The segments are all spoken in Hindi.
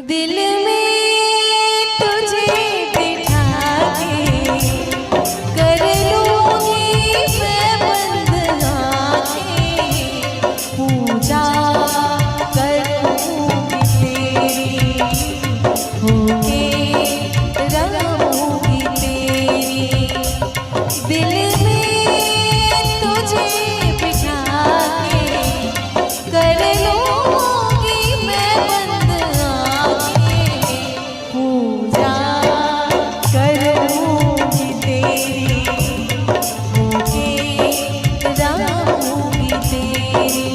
दिल में तुझे बिठा के कर लूंगी मैं बंद आंखें, पूजा करूंगी तेरी, होके रहूंगी तेरी। दिल में तुझे बिठा के कर लूंगी मैं बंद आंखें, पूजा करूंगी तेरी, होके रहूंगी तेरी।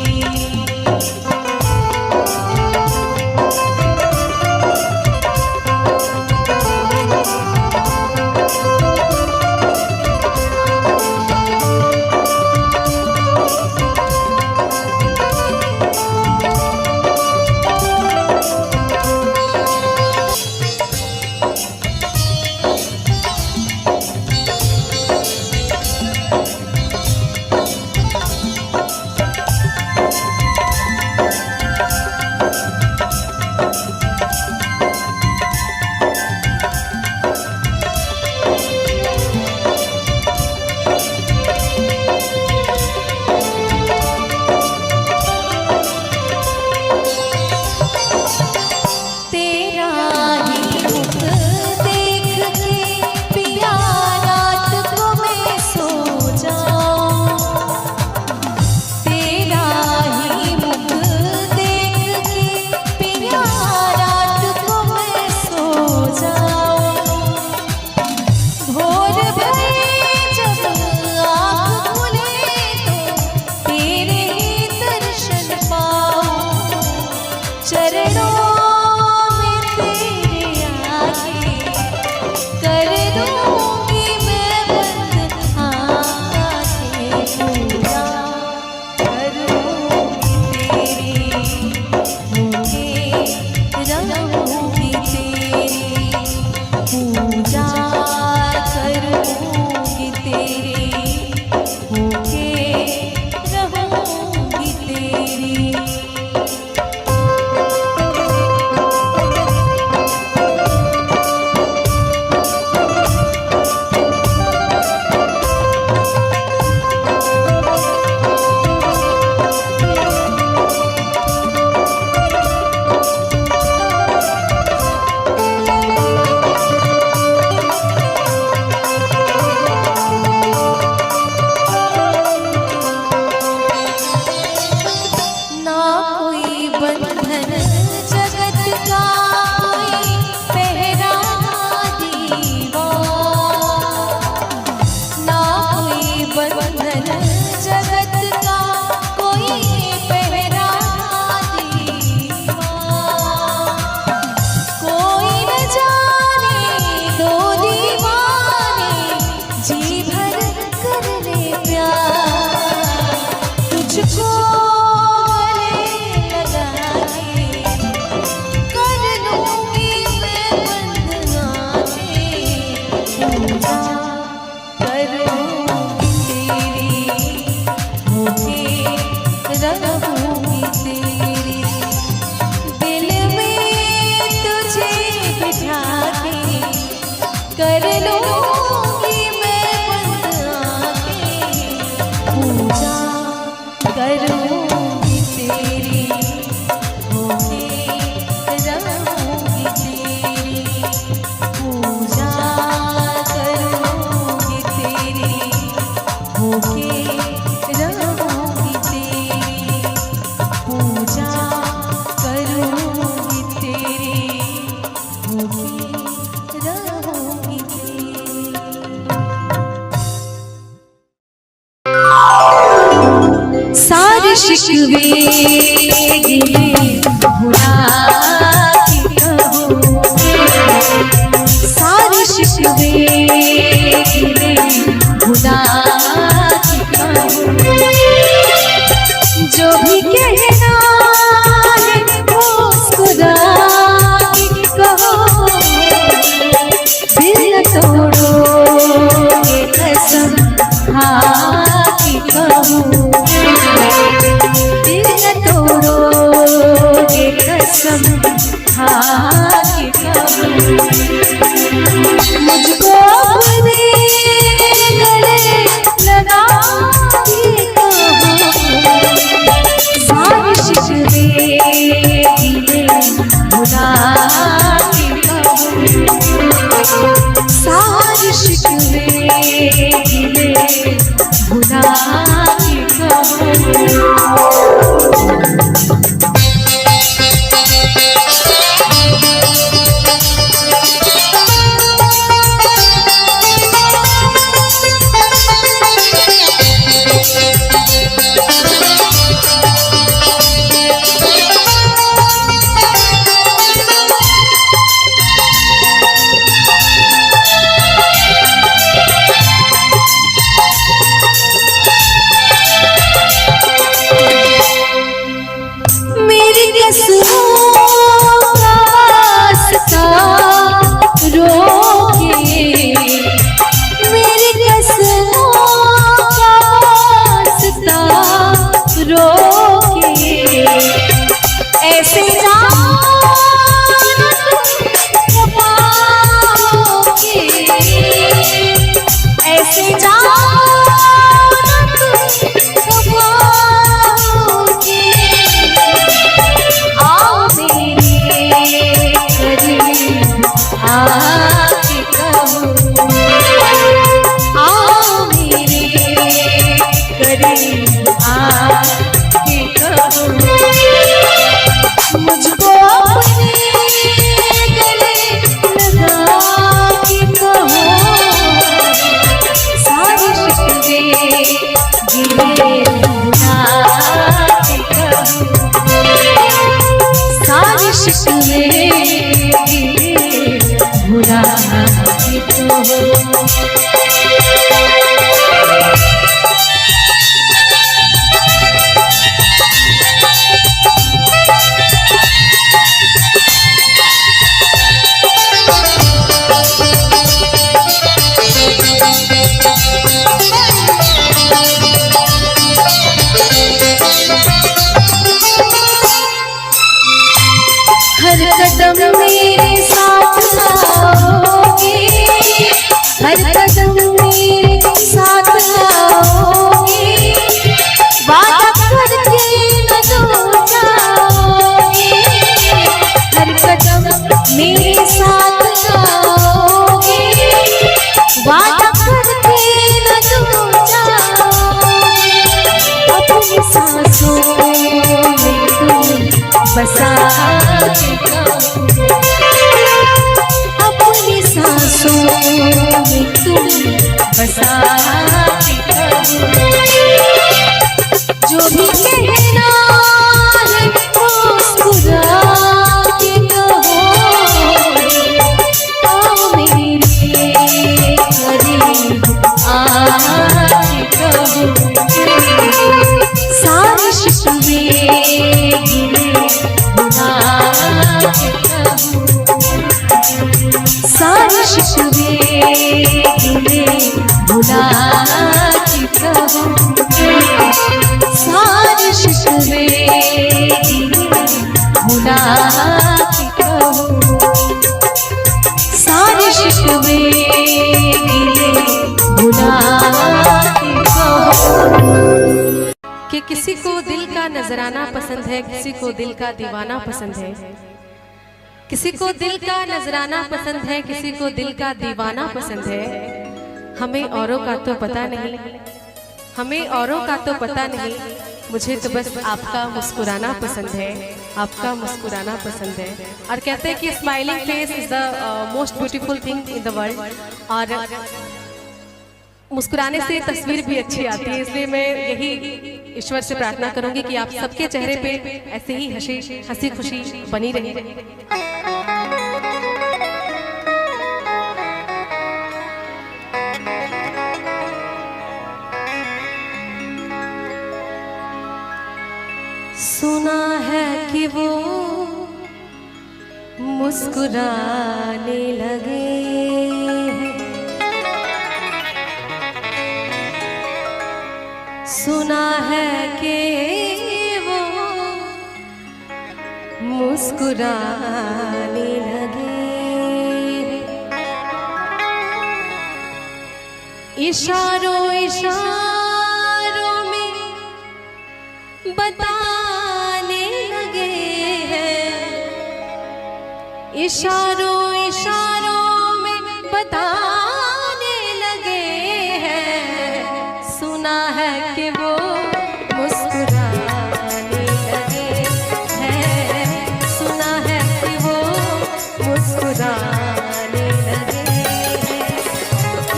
कर लूंगी मैं बंद आंखें, पूजा करूंगी तेरी, होके रहूंगी तेरी, पूजा करूंगी तेरी, होके रहूंगी तेरी, पूजा करूंगी तेरी, होके सारे शिकवे गिले भुला के कहो, सारे शिकवे गिले भुला के कहो, जो भी कहना है मुस्कुरा के कहो, दिल तोड़ो ये कसम खा के कहो, दिल तोड़ोगे कसम खा के कहूँ, मुझको अपने गले लगा के कहूँ, सारे शिकवे गिले भुला के कहूँ, सारे शिकवे गिले भुला के कहूँ। हर कदम मेरे साथ आओगे, हर कदम मेरे साथ आओगे, वादा करके न दूर जाओगे, हर कदम मेरे साथ आओगे, वादा करके न दूर जाओगे, अपनी सांसों में तुम बसा के कहूँ, अपनी सांसों में तुम बसा के कहूँ, जो भी कहना है मुस्कुरा के कहो, आओ मेरे करीब आके कहो, सारे शिकवे गिले भुला के कहूँ, सारे शिकवे गिले भुला के कहूँ, सारे शिकवे गिले भुला के कहूँ, सारे शिकवे गिले भुला के कहूँ। कि किसी को दिल का नजराना पसंद है, किसी को दिल का दीवाना पसंद है, किसी को दिल का नजराना पसंद है, किसी को दिल का दीवाना पसंद है। हमें औरों का तो पता नहीं, हमें औरों का तो पता नहीं, मुझे तो बस आपका मुस्कुराना पसंद है, आपका मुस्कुराना पसंद है। और कहते हैं कि smiling face is the most beautiful thing in the world. और मुस्कुराने से तस्वीर भी अच्छी आती है, इसलिए मैं यही ईश्वर से प्रार्थना करूंगी कि आप सबके चेहरे पे ऐसे ही हंसी खुशी बनी रहे। सुना है कि वो मुस्कुराने लगे हैं, सुना है कि वो मुस्कुराने लगे। इशारों इशारों में बताने लगे हैं, इशारों इशारों में बताने लगे हैं। सुना है कि वो मुस्कुराने लगे हैं, सुना है कि वो मुस्कुराने लगे हैं।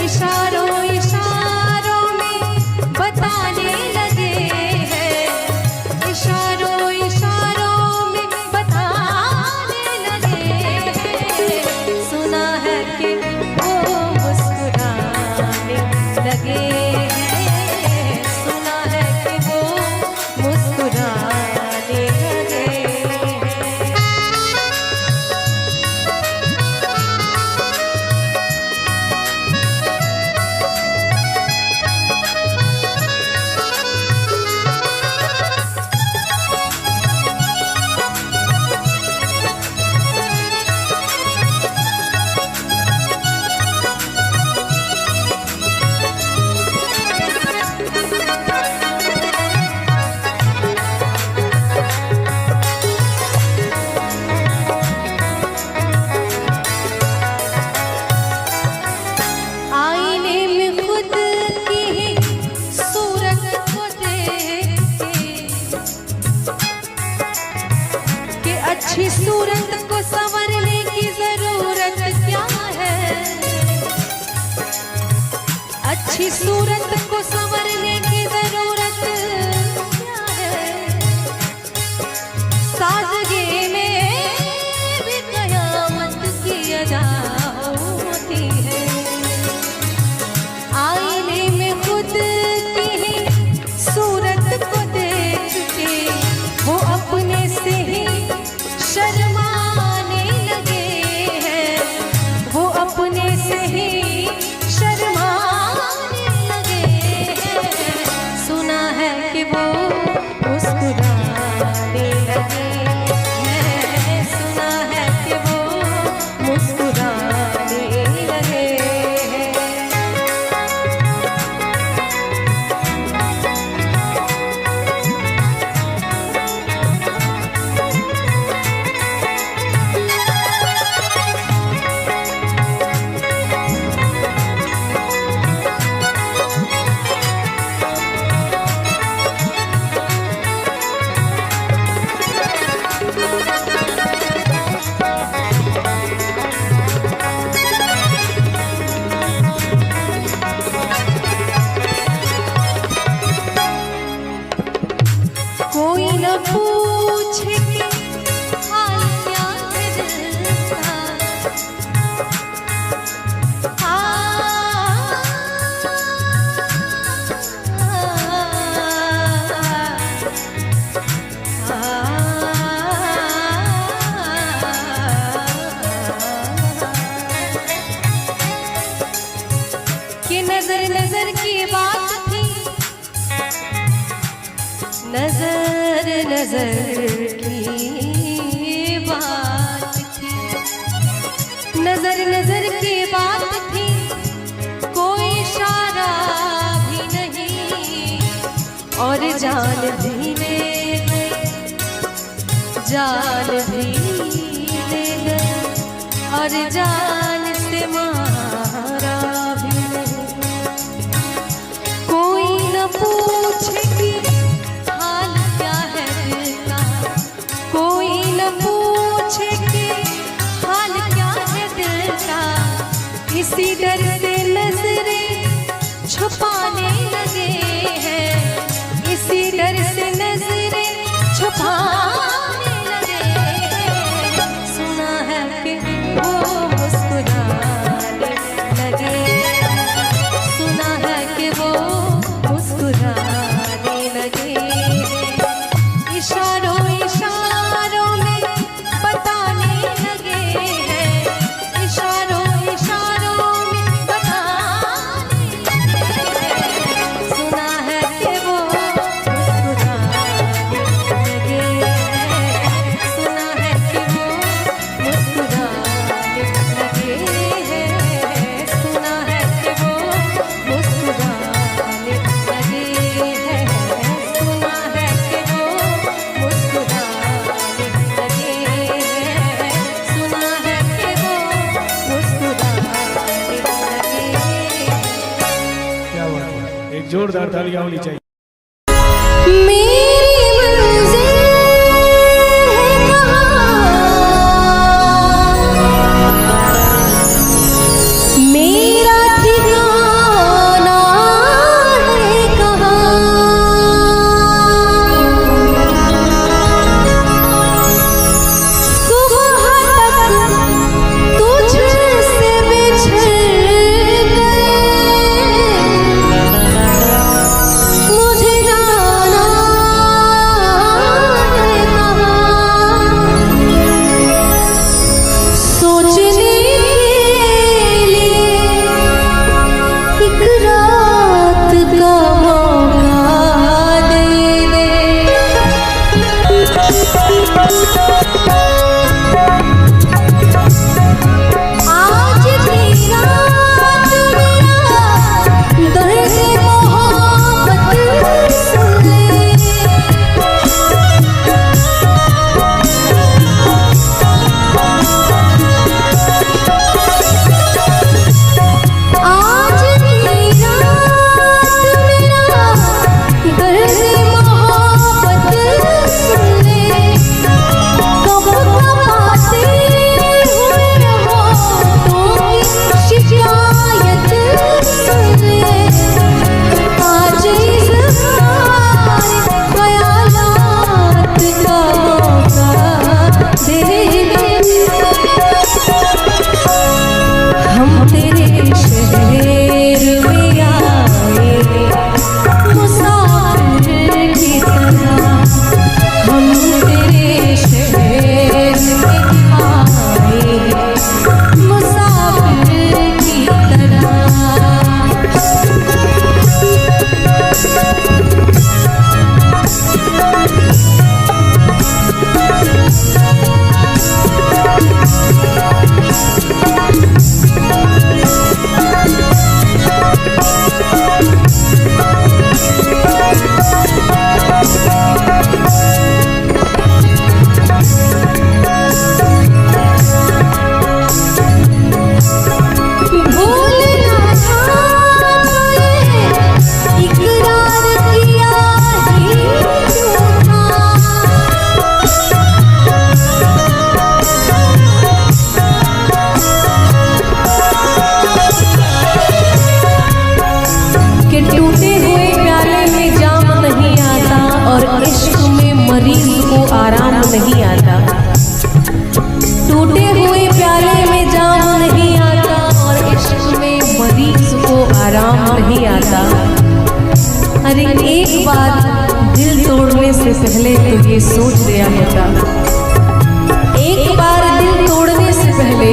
इशारों इशारों में बताने लगे हैं, इशारों इशारों में बताने लगे हैं। सुना है कि वो मुस्कुराने लगे हैं, सुना है कि वो मुस्कुराने लगे हैं। आईने में खुद की ही सूरत को देख के अच्छी सूरत को संवरने की जरूरत क्या है, अच्छी सूरत को संवरने की जरूरत क्या है। सादगी में भी कयामत की अदा होती है। आईने में खुद की ही सूरत को देख के वो अपने से ही शर्माने लगे हैं, वो अपने से ही शर्माने लगे हैं। सुना है कि वो मुस्कुराने लगे हैं, सुना है कि वो मुस्कुराने लगे हैं। कोई न पूछे कि हाल क्या है दिल का। कि नजर नजर की बात थी, नजर नजर की बात थी, नजर नजर की बात थी। कोई इशारा भी नहीं और जान भी ले गए, जान भी ले गए और जान से मारा भी नहीं। कोई न पूछे कि हाल क्या है दिल का, कोई न पूछे कि हाल क्या है दिल का। इसी डर से नजरें छुपाने लगे हैं, इसी डर से नजरें छुपाने लगे हैं। सुना है कि वो मुस्कुराने लगे, सुना है कि वो मुस्कुराने लगे। इशारों इशारों में बताने लगे हैं, इशारों इशारों में जोरदार तालियां होनी चाहिए। मेरी मंजिल है कहाँ, मेरा ठिकाना है कहाँ, सुबह तक तुझसे बिछड़ गए, मुझे जाना है कहाँ, सोचने के लिए एक रात का मौका दे दे। आज की रात मेरा दर्द मोहब्बत सुन ले, आज की रात मेरा दर्द मोहब्बत सुन ले, कब कपाते हुए होठों की शिकायत सुन ले, आज इस ख्यालात का मौका दे दे। हम तेरे शहर में आए मुसाफिर की तरह, हम तेरे शहर में आए मुसाफिर की तरह। भूलना था तुझे, इकरार किया ही क्यों था, कि टूटे हुए प्याले में जाम नहीं आता और इश्क में मरीज को आराम नहीं आता। टूटे हुए प्याले में जाम नहीं आता और इश्क में मरीज को आराम नहीं आता। अरे एक बार दिल तोड़ने से पहले तो ये सोच लिया होता, एक बार दिल तोड़ने से पहले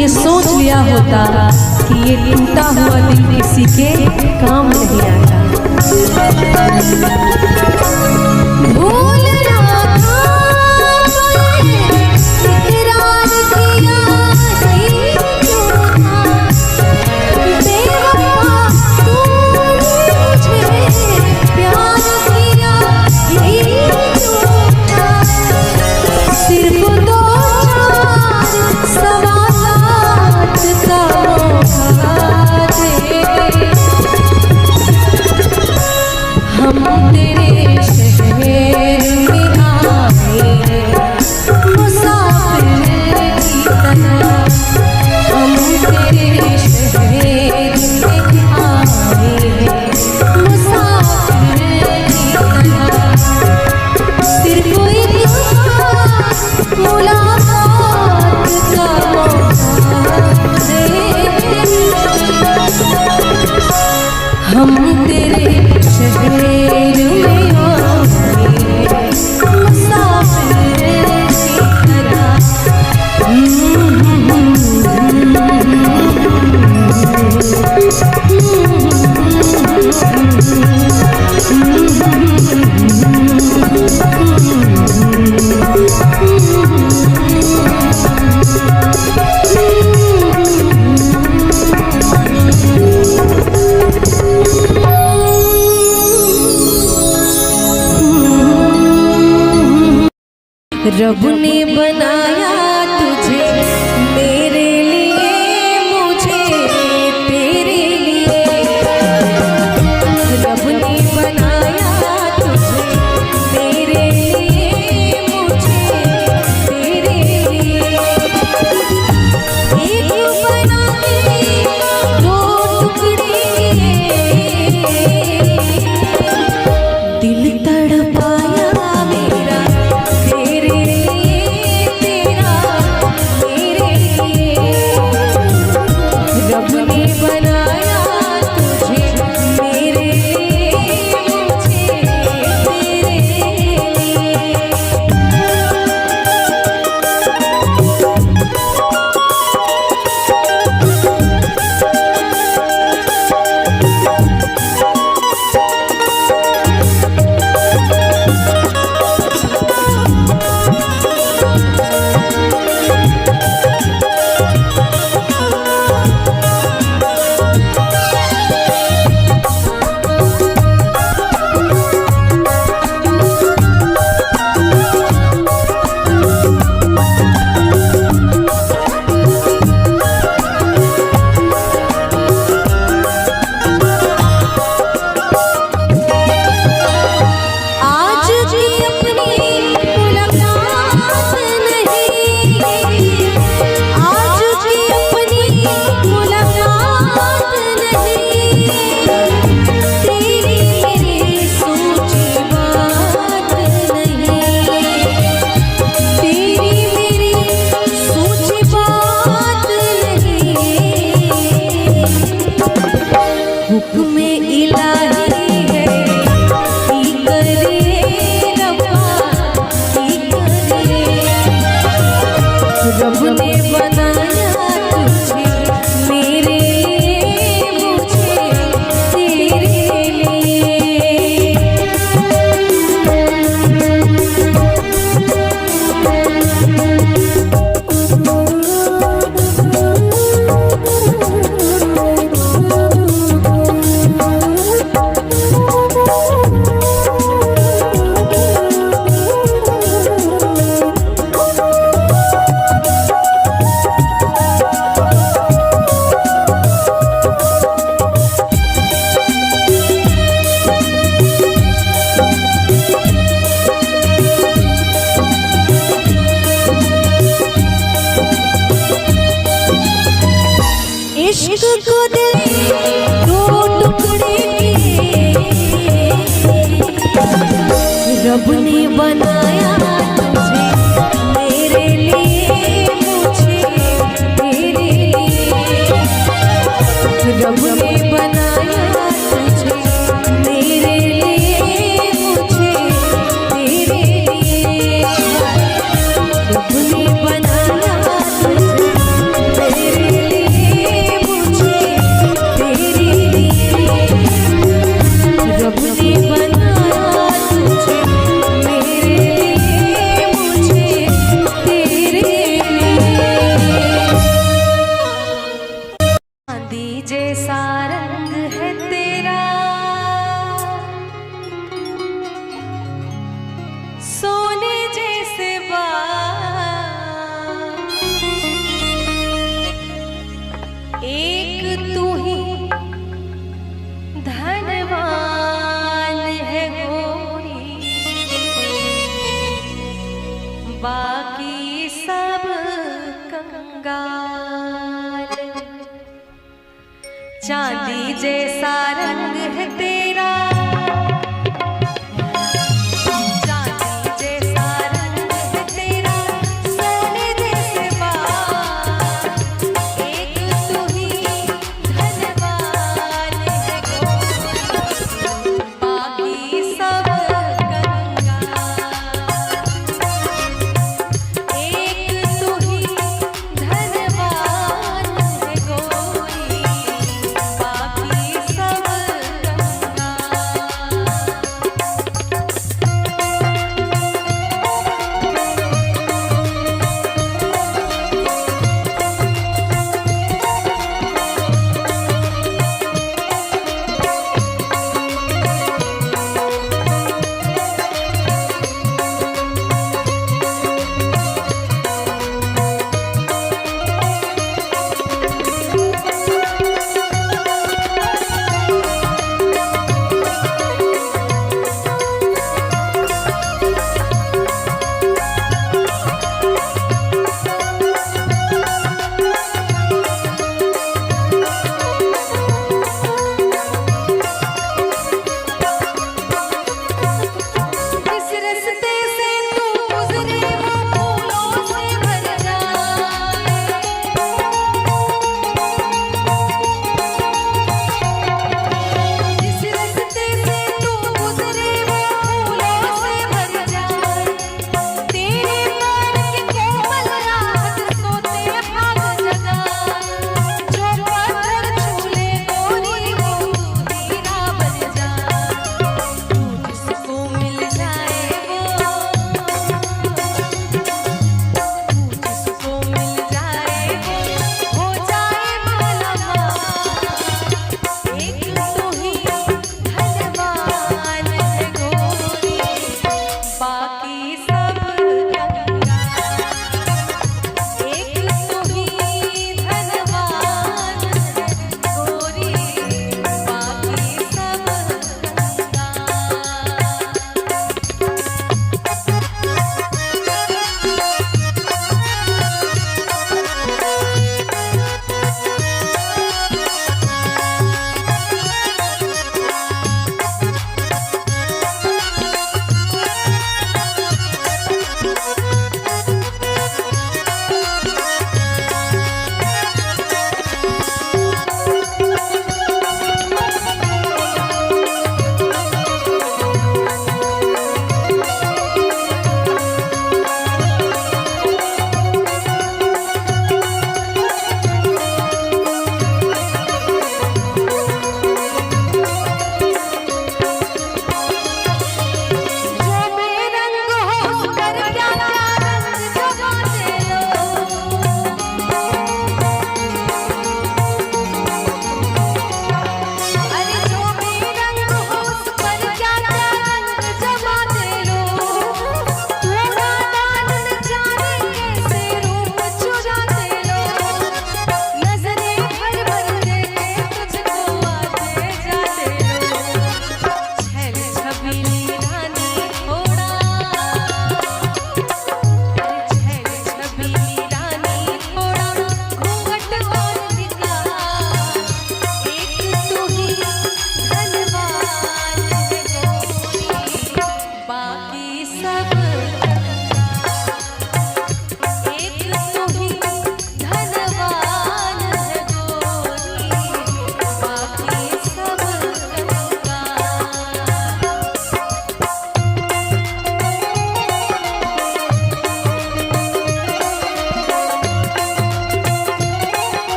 ये सोच लिया होता कि ये टूटा हुआ दिल किसी के काम नहीं आता। भूलना था तुझे, इकरार किया ही क्यों था, बेवफा तूने मुझे प्यार किया ही क्यों था, सिर्फ दो चार सवालात का मौका दे। हम तेरे शहर में आए मुसाफिर की तरह, हम तेरे शहर में आए मुसाफिर की तरह, सिर्फ एक मुलाकात का मौका दे। हम तेरे शहर में आए मुसाफिर की तरह। रब ने बनाया तुझे मेरे लिए, मुझे तेरे लिए। रब रब ने बनाया तुझे मेरे लिए, मुझे तेरे लिए। इश्क को दिल दो टुकड़े किए, रब ने बनाया तुझे मेरे लिए, मुझे तेरे लिए। रब ने बनाया तुझे मेरे लिए, मुझे तेरे लिए। रब ने बनाया तुझे मेरे लिए, रब ने बनाया तुझे मेरे लिए, मुझे तेरे लिए। चांदी जैसा रंग है तेरा, सोने जैसे बाल, एक तू ही धनवान है गोरी, बाकी सब कंगाल। चांदी जैसा रंग है तेरा, चांदी जैसा रंग है तेरा, सोने जैसे बाल, एक तू ही धनवान है गोरी, बाकी सब कंगाल। एक तू ही धनवान है गोरी, बाकी सब कंगाल।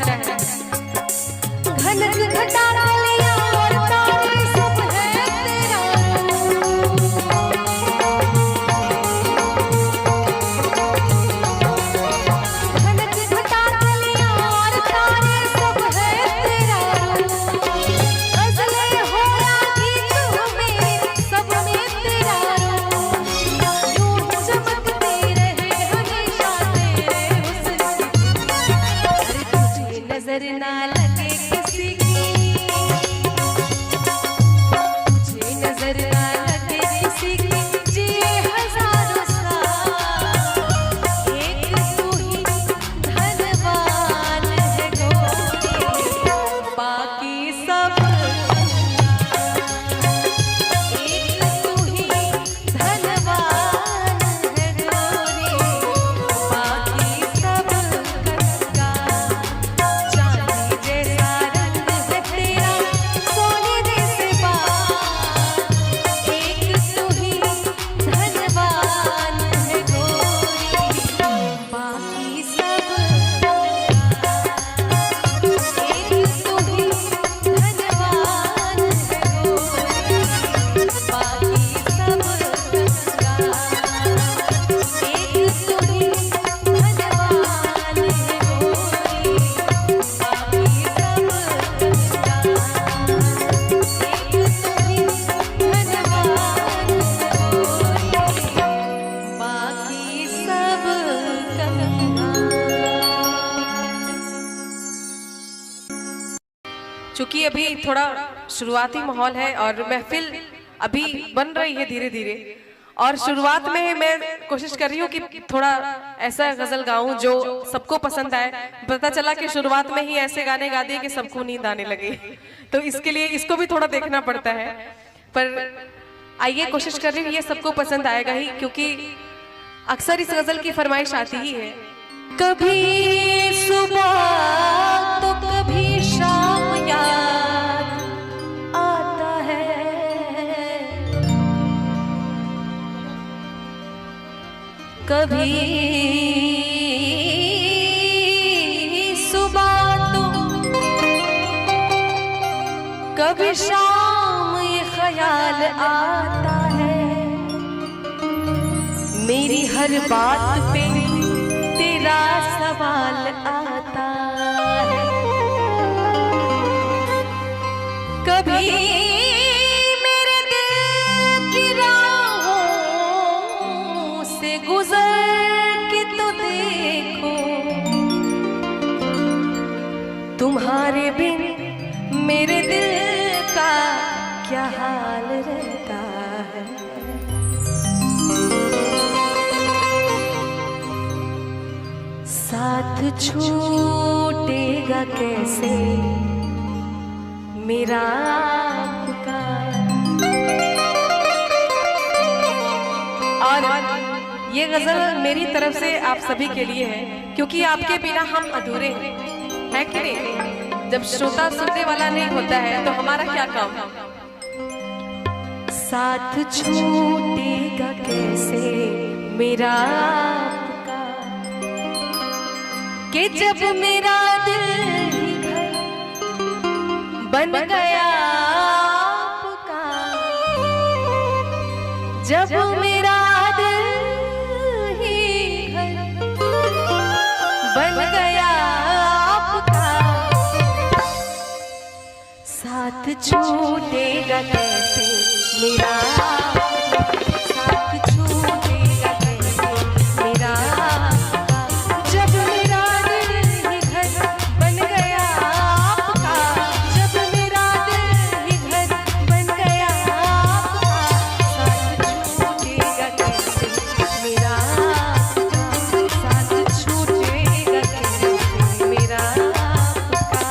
लगता है। घनक घटा लिया और तारे सब है तेरा घनक घटा लिया और तारे सब है तेरा गजलें हो या गीत हो मेरे सब में तेरा यूं चमकते रहे हमेशा तेरे हुस्न अरे तुझे नजर ना लगे किसी की तुझे नजर ना लगे किसी की जिए हजारों साल एक तू ही धनवान है गोरी बाकी सब एक तू ही धनवान है गोरी बाकी सब कंगाल चांदी जैसा रंग है तेरा सोने जैसे बाल एक तू ही धनवान है गोरी बाकी सब एक तू ही धनवान है गोरी बाकी सब कंगाल एक तू ही धनवान है गोरी बाकी सब चूंकि अभी थोड़ा शुरुआती माहौल है और महफिल अभी बन रही है धीरे धीरे, और शुरुआत में मैं कोशिश कर रही हूँ कि थोड़ा ऐसा गजल गाऊं जो सबको पसंद आए। पता चला कि शुरुआत में ही ऐसे गाने गा दिए कि सबको नींद आने लगे, तो इसके लिए इसको भी थोड़ा देखना पड़ता है। पर आइए, कोशिश कर रही हूँ ये सबको पसंद आएगा ही, क्योंकि अक्सर इस गजल की फरमाइश आती ही है। कभी सुबह तो कभी शाम याद आता है कभी सुबह तो कभी शाम ये ख्याल आता है मेरी हर बात पे तेरा सवाल आता है कभी मेरे दिल की राहों से गुजर के तो देखो तुम्हारे बिन मेरे दिल का क्या हाल रहता है। साथ छूटेगा कैसे मेरा आपका। और ये गजल मेरी तरफ से आप सभी के लिए है, क्योंकि आपके बिना हम अधूरे हैं, है कि नहीं? जब श्रोता सुनने वाला नहीं होता है तो हमारा क्या काम? साथ छूटेगा कैसे मेरा आपका कि जब मेरा दिल ही घर बन गया आपका, जब मेरा दिल ही घर बन गया आपका, साथ छूटेगा कैसे मेरा साथ छूटेगा कैसे मेरा जब मेरा दिल ही घर बन गया आपका, जब मेरा दिल ही घर बन गया आपका, साथ छूटेगा कैसे मेरा साथ छूटेगा कैसे मेरा आपका।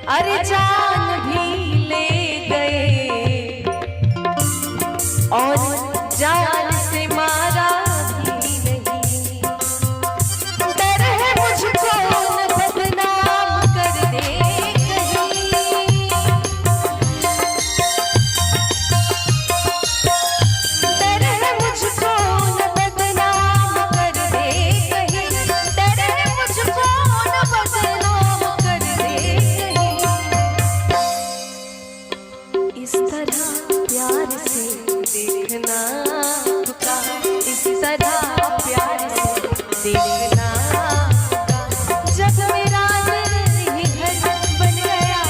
अरे जान भी ले गए और जान से मारा भी नहीं। डर है मुझको न बदनाम कर दे कहीं। डर है मुझको न बदनाम कर दे कहीं। डर है मुझको न बदनाम कर दे कहीं। इस तरह प्यार से देखना पुका, इस तरह प्यार से देखना पुका। जब मेरा दिल ही घर बन गया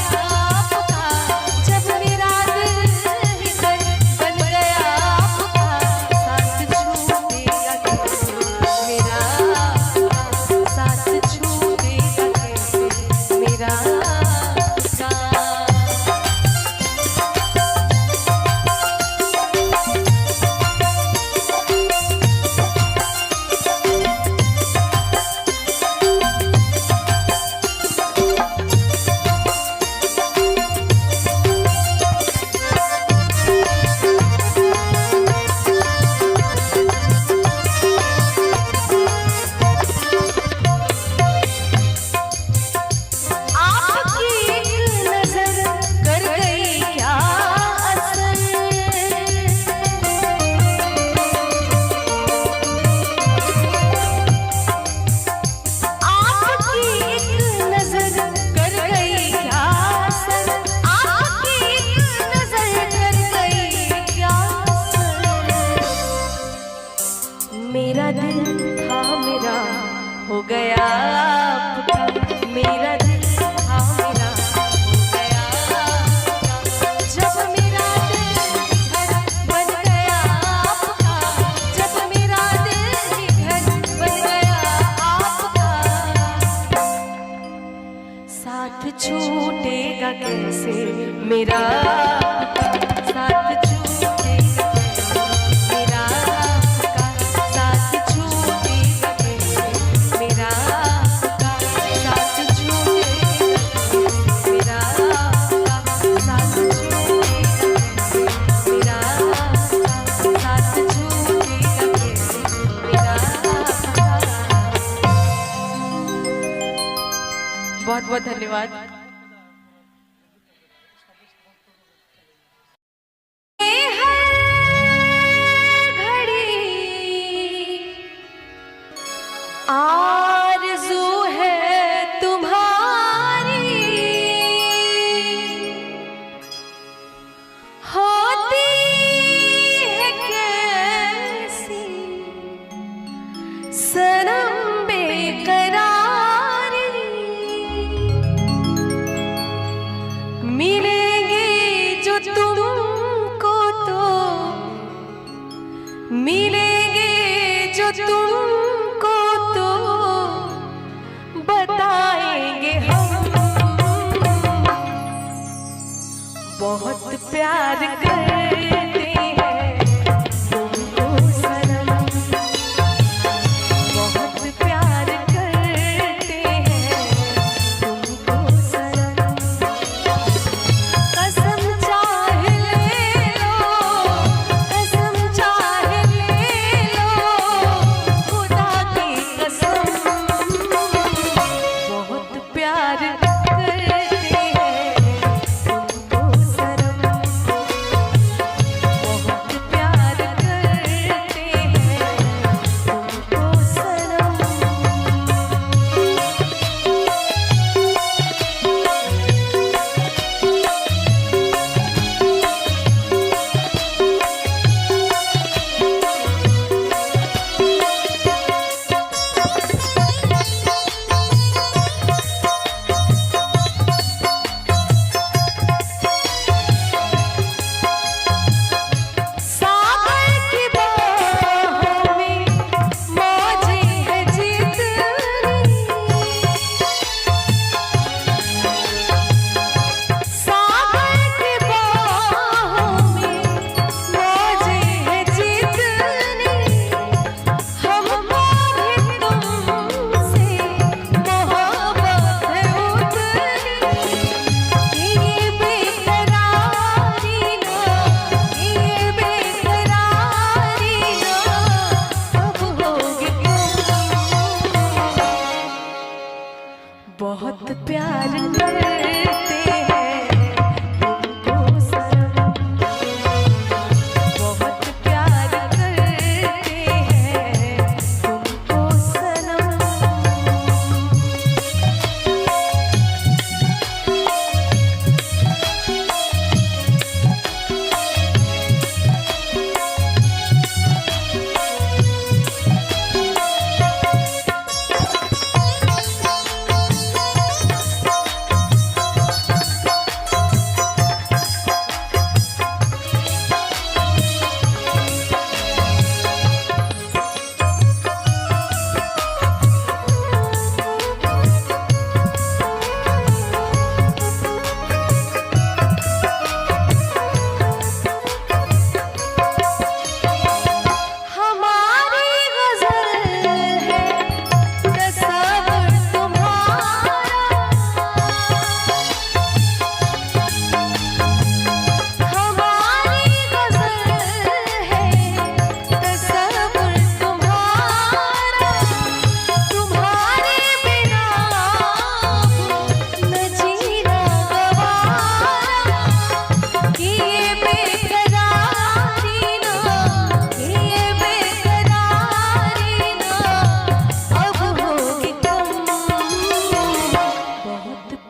पुका, जब मेरा दिल ही घर बन गया पुका। साथ छूटेगा कैसे मेरा, साथ छूटेगा कैसे मेरा पुका। आपकी एक नजर कर गई क्या असर। आपकी एक नजर कर गई क्या असर। आपकी एक नजर कर गई क्या असर। मेरा दिल था मेरा हो गया आपका। मेरा दिल था मेरा हो गया आपका। जब मेरा दिल घर बन गया आपका, जब मेरा दिल घर बन गया आपका। साथ छूटेगा कैसे मेरा आपका। साथ छूटेगा कैसे मेरा आपका। साथ छूटेगा कैसे मेरा आपका। साथ छूटेगा कैसे मेरा आपका। साथ छूटेगा कैसे मेरा आपका। साथ छूटेगा कैसे मेरा आपका। बहुत बहुत धन्यवाद। आरज़ू है तुम्हारी होती है कैसी सनम बेकरारी। मिलेंगे जो तुमको तो मिलेंगे जो तुमको तो बताएंगे हम। बहुत प्यार करते हैं तुमको सनम। बहुत प्यार करते हैं तुमको सनम। कसम चाहे ले लो, कसम चाहे ले लो, खुदा की कसम। बहुत प्यार करते हैं तुमको सनम। प्यार करते हैं तुमको सनम, बहुत प्यार करते हैं तुमको सनम।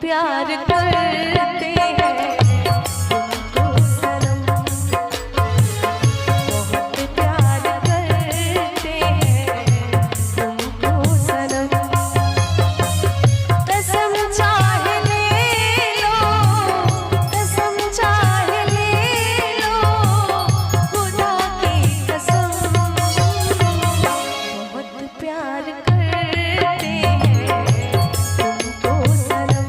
प्यार करते हैं तुमको सनम, बहुत प्यार करते हैं तुमको सनम। कसम चाहे ले लो, कसम चाहे ले लो, खुदा की कसम, बहुत प्यार करते हैं तुमको सनम।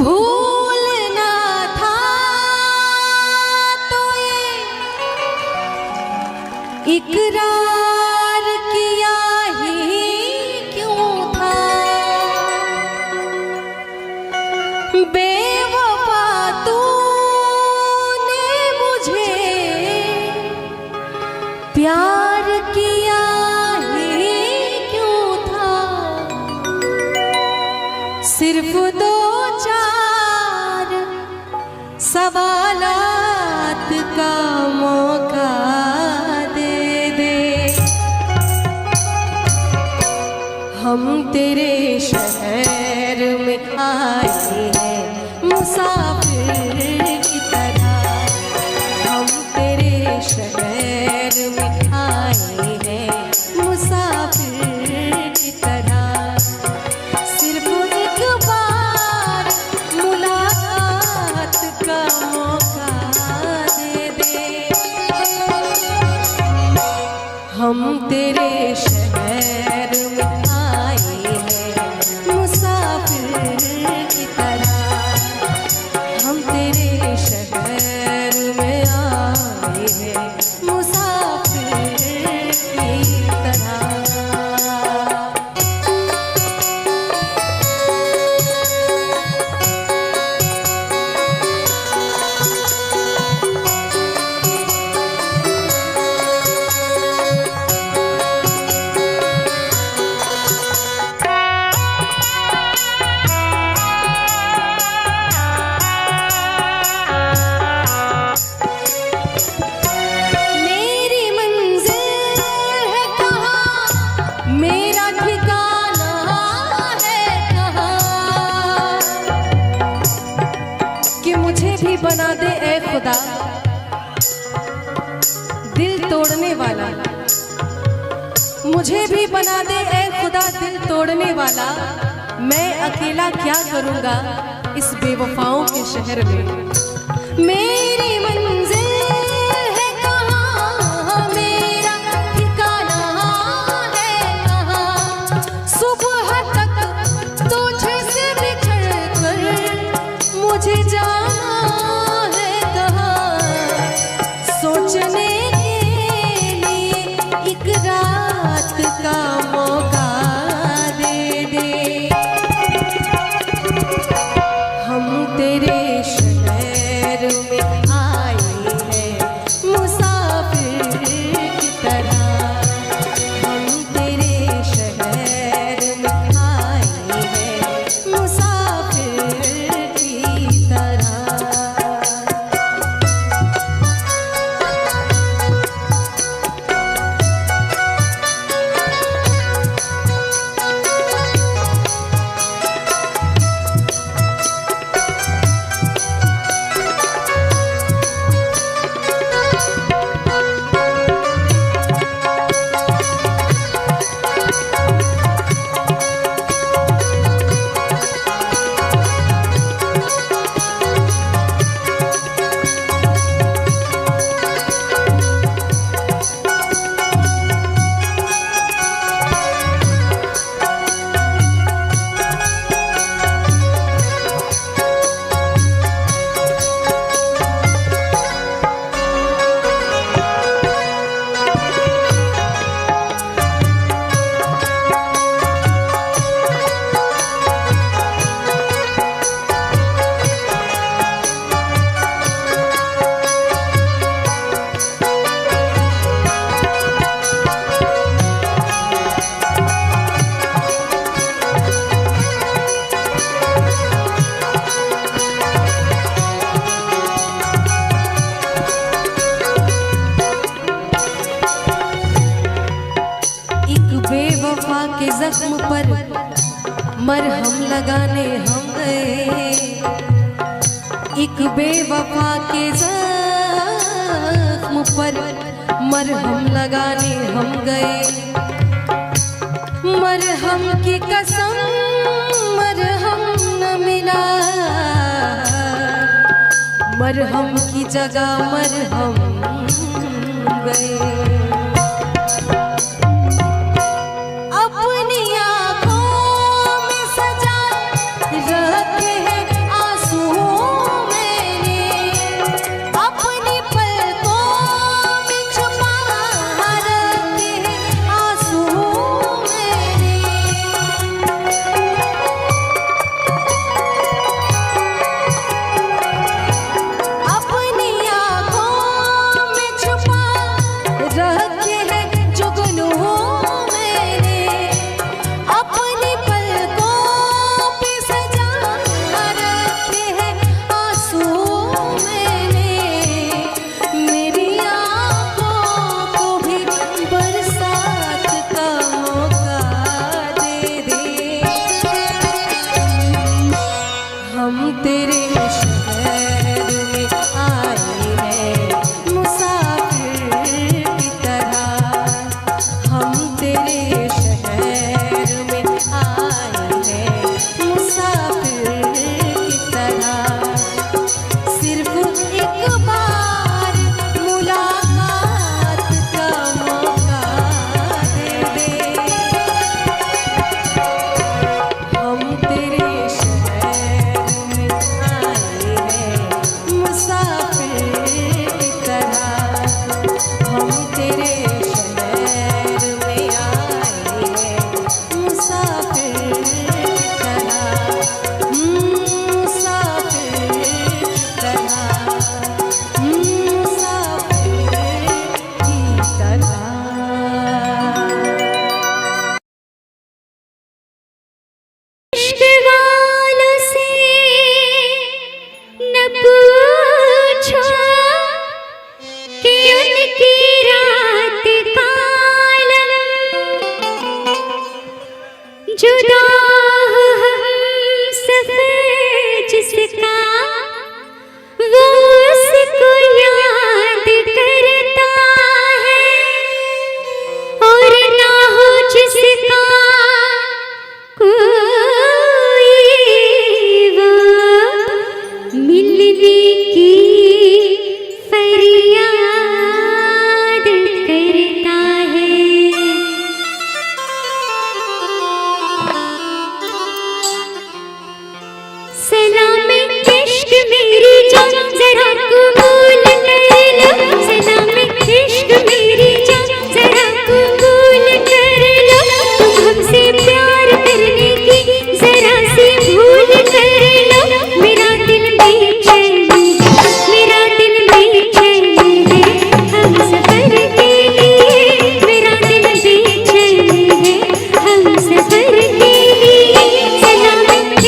भूलना था तो ये इकरार किया ही क्यों था, बेवफा तूने मुझे प्यार किया ही क्यों था। सिर्फ दो चार सवालात का मौका दे दे, हम तेरे शहर में आए हैं मुसाफिर की तरह, हम तेरे शहर में आए हैं मुसाफिर की तरह। सिर्फ एक बार मुलाकात का मौका दे दे, हम तेरे शहर में आए हैं मुसाफिर की तरह, हम तेरे शहर में आए हैं मुसाफिर की तरह। बना दे ए खुदा दिल तोड़ने वाला, मुझे भी बना दे ए खुदा दिल तोड़ने वाला। मैं अकेला क्या करूँगा इस बेवफाओं के शहर में। मेरी मंजिल है कहाँ, मेरा ठिकाना है कहाँ, सुबह तक तुझे से बिछड़ कर मुझे जाना है कहाँ। के जख्म पर मरहम लगाने हम गए, एक बेवफा के जख्म पर मरहम लगाने हम गए। मरहम की कसम मरहम न मिला, मरहम की जगह मरहम गए। अपनी आँखों में सजा रखे हैं आंसू मैंने, अपनी पलकों में छुपा रखे हैं आंसू मैंने। अपनी आँखों में छुपा रखे हैं जुगनू मैंने, अपनी पलकों पे सजा रखे हैं आंसू मैंने। मेरी आँखों को भी बरसात का मौका दे दे, हम तेरे शहर में आए हैं मुसाफिर की तरह, हम तेरे शहर में आए हैं मुसाफिर की तरह। सिर्फ एक बार मुलाकात का मौका दे दे, हम तेरे शहर में आए हैं मुसाफिर की तरह, हम तेरे शहर में आए हैं मुसाफिर की तरह, मुसाफिर की तरह, मुसाफिर की तरह। इश्क वालों से न पूछो कि उनकी रात कालम, जुदा हो हमसफर जिसका वो उसको याद करता है, और ना हो जिसका कोई वो मिलने की फरियाद करता है। सलाम इश्क मेरी जान जरा कबूल कर लो, सलाम इश्क मेरी जान जरा कबूल कर लो, तुम हमसे प्यार करने की जरा सी भूल कर लो। मेरा दिल बेचैन है, मेरा दिल बेचैन है हम सफर के लिए, मेरा दिल बेचैन है हम सफर के लिए। सलाम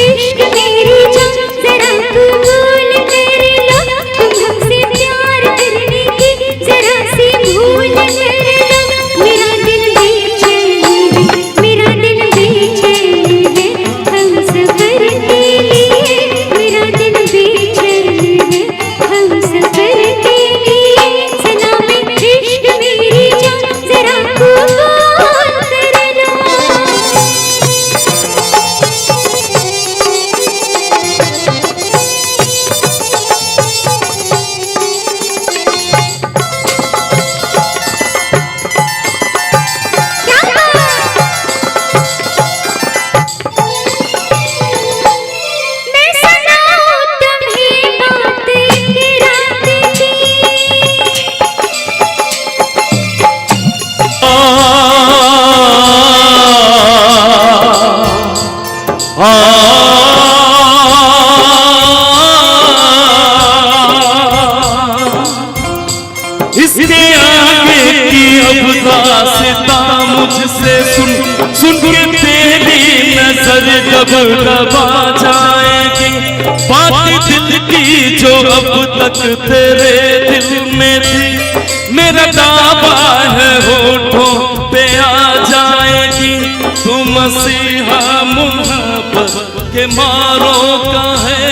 इश्क मेरी जान जरा कबूल कर लो, तुम हमसे प्यार करने की जरा सी भूल कर लो। मेरा दिल बेचैन है, मेरा दिल बेचैन है हम सफर के लिए, मेरा दिल बेचैन है हम सफर के लिए। सलाम इश्क मेरी जान जरा कबूल कर लो। मैं सुनाऊं तुम्हें बात एक रात की, इसके आगे की अब दास्तां मुझसे सुन सुन के तेरी नजर जब दबा जाएगी, बात दिल की जो अब तक तेरे दिल में थी, मेरा दावा है होठों पे आ जाएगी। तुम के मारों का है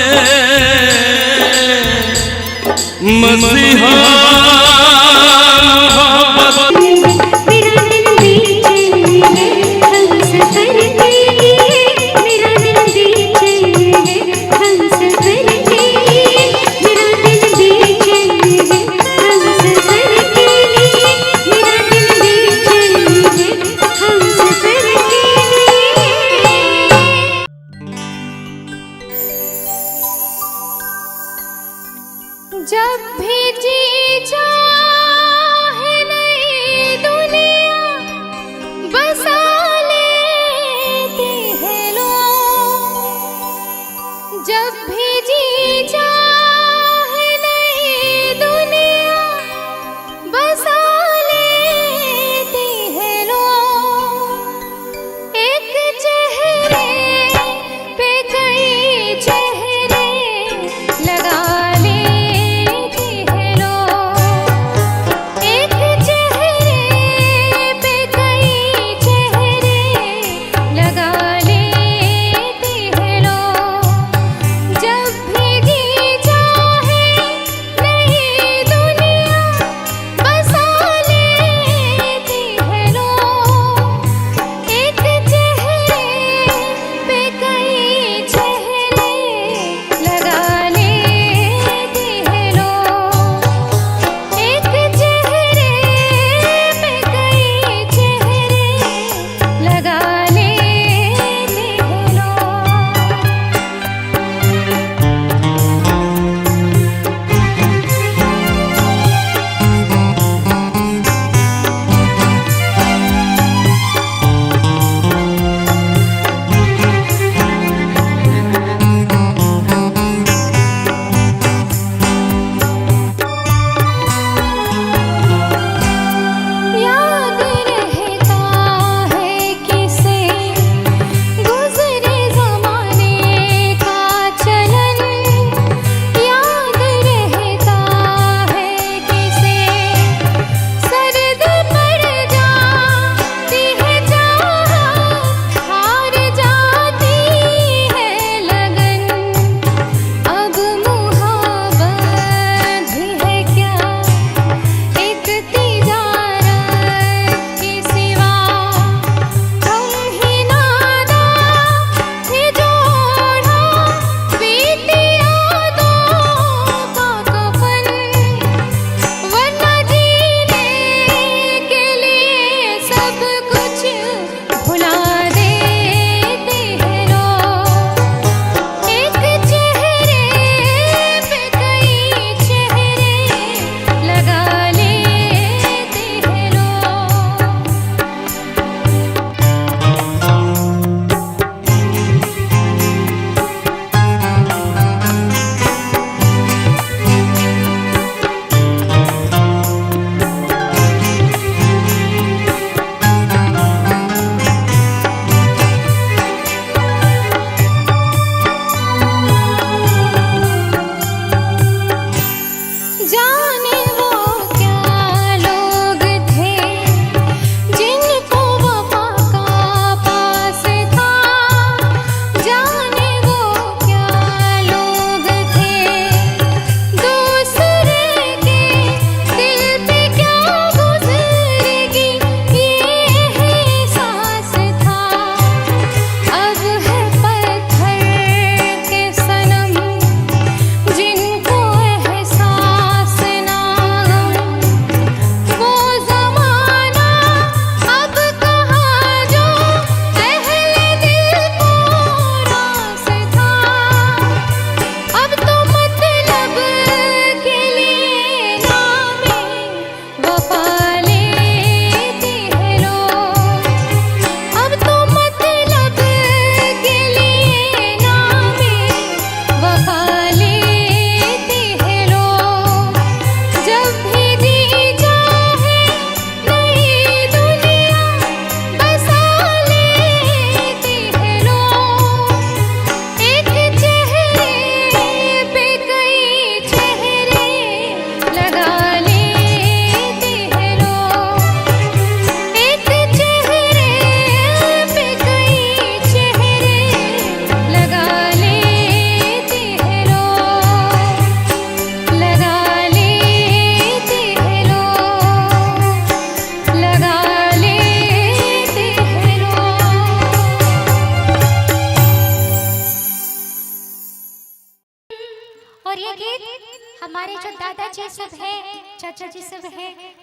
मसीहा मेरा दिल बेचैन है हम सफर के लिए, मेरा दिल बेचैन है हम सफर के लिए, मेरा दिल बेचैन है हम सफर के लिए, मेरा दिल बेचैन है हम सफर के लिए। जब भी जी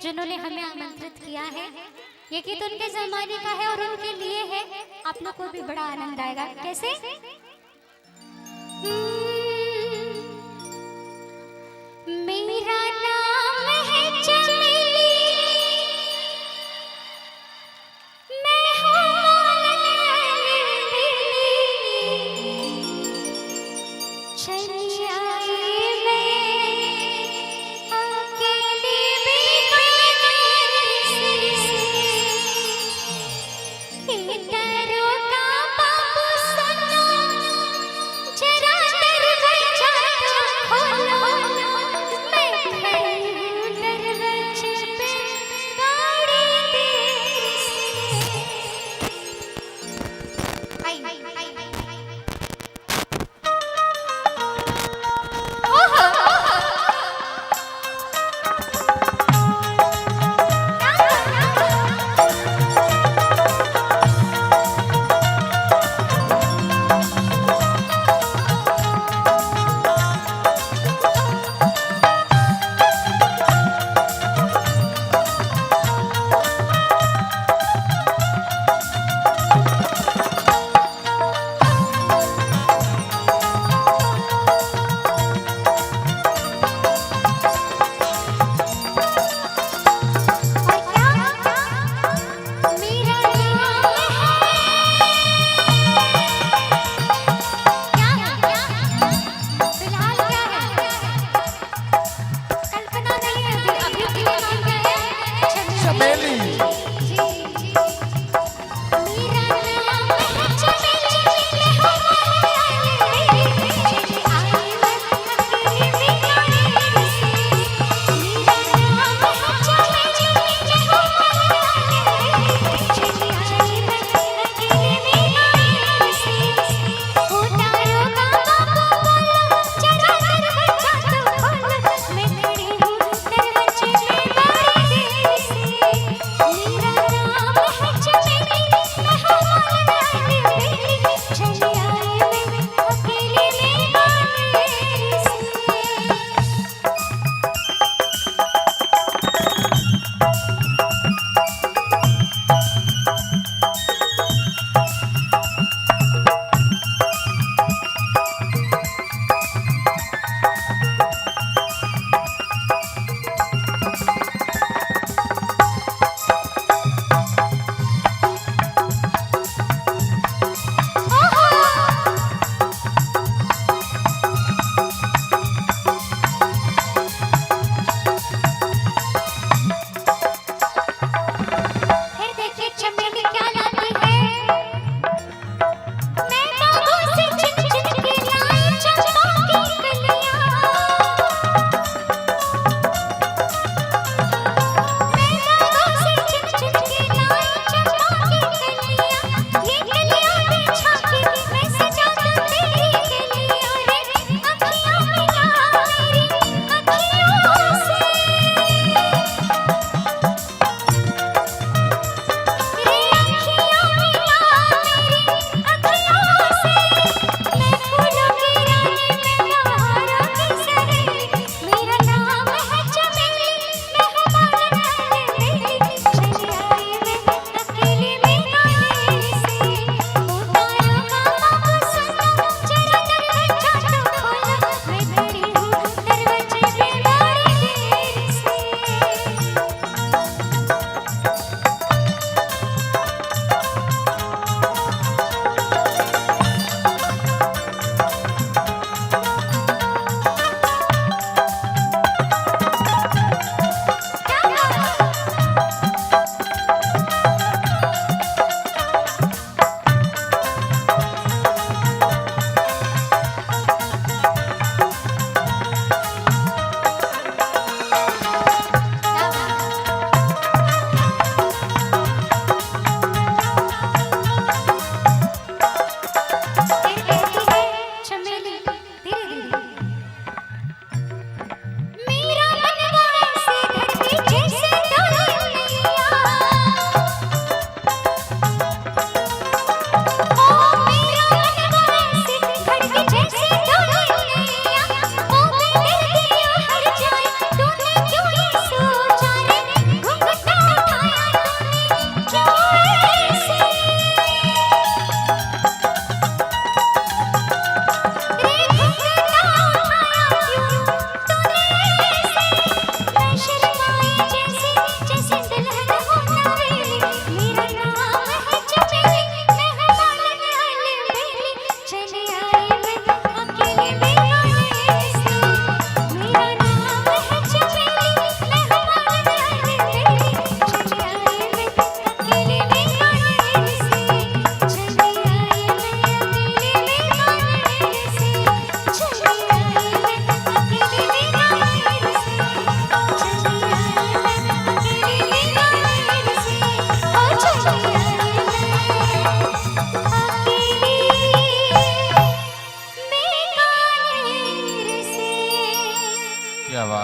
जिन्होंने हमें आमंत्रित किया है। ये गीत उनके जमाने का है और उनके लिए है। आप लोग को भी बड़ा आनंद आएगा। कैसे? मेरा नाम है चमेली, मैं हूँ लैली, चली आई मैं अकेली बेकार से, इधरों का बाबू सुनो, जरा दरवाजा खोलो, मैं खड़ी हूँ दरवाजे पे बड़ी देर से। आई आई आई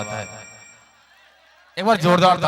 बात है। एक बार जोरदार